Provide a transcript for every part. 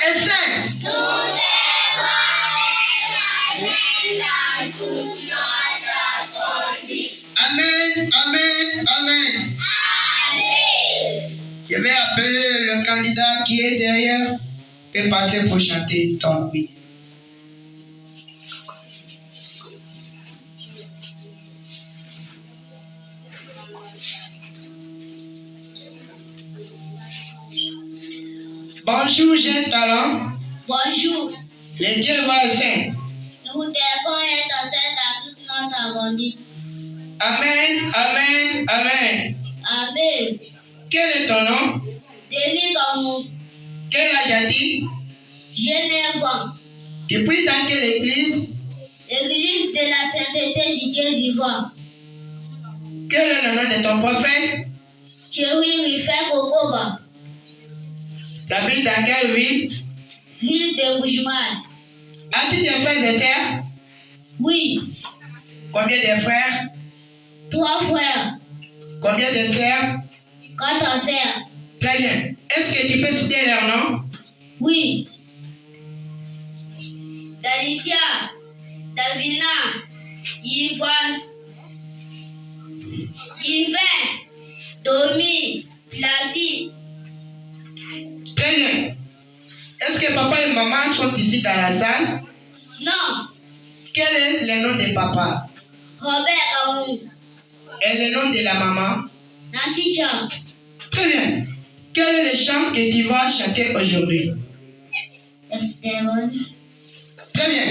est saint. Amen, amen, amen. Je vais appeler le candidat qui est derrière et passer pour chanter ton oui. Bonjour, jeune talent. Bonjour. Le Dieu va être saint. Nous devons être saints dans toute notre avenir. Amen, amen, amen. Amen. Quel est ton nom? Denis Gamou. Quel âge as-tu? Je 9 ans. Depuis dans quelle église? L'église de la sainteté du Dieu vivant. Quel est le nom de ton prophète? Chéri Rifek Okoba. Tu habites dans quelle ville? Ville de Boujman. As-tu des frères et sœurs? Oui. Combien de frères? 3 frères. Combien de sœurs? 4 sœurs. Très bien. Est-ce que tu peux citer leurs noms? Oui. Dalicia, Davina, Yvonne, Yvain, Domi, Placide. Très bien. Est-ce que papa et maman sont ici dans la salle? Non. Quel est le nom de papa? Robert Gamou. Et le nom de la maman? Nancy Cham. Très bien. Quel est le chant que tu vas chanter aujourd'hui? Esteban. Très bien.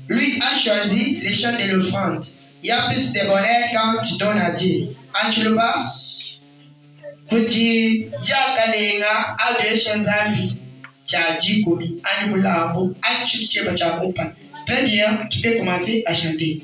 Lui a choisi le chant de l'offrande. Il y a plus de bonheur quand tu donnes à Dieu. Anchuloba, Kuti, Jakalenga, Ade Shazami, Tchadji Kobi, Anjulambo, Anchucheba Chakopa. Très bien, tu peux commencer à chanter.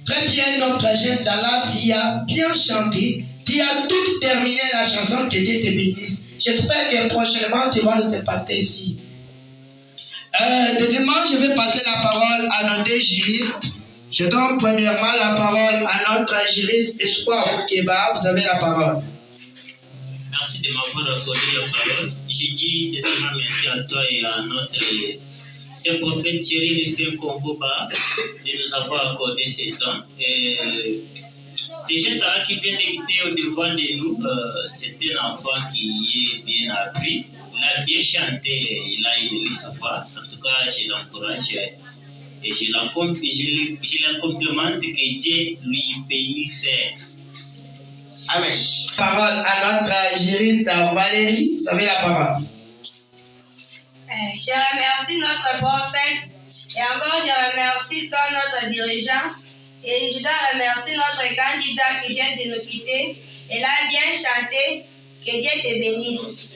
Très bien, notre jeune Dala, tu as bien chanté. Tu as tout terminé la chanson, que Dieu te bénisse. J'espère que prochainement tu vas nous impacter ici. Deuxièmement, je vais passer la parole à nos deux juristes. Je donne premièrement la parole à notre juriste Espoir Oukeba. Vous avez la parole. Merci de m'avoir accordé la parole. Je dis sincèrement merci à toi et à notre Saint prophète Thierry Rifek Okoba de nous avoir accordé ce temps. C'est jeune talent qui vient de quitter au devant de nous. C'est un enfant qui est bien appris. Il a bien chanté, il a élevé sa voix. En tout cas, je l'encourage et je la complimente que Dieu lui bénisse. Amen. Parole à notre juriste Valérie. Vous avez la parole. Je remercie notre prophète et encore je remercie toi, notre dirigeant, et je dois remercier notre candidat qui vient de nous quitter. Elle a bien chanté. Que Dieu te bénisse.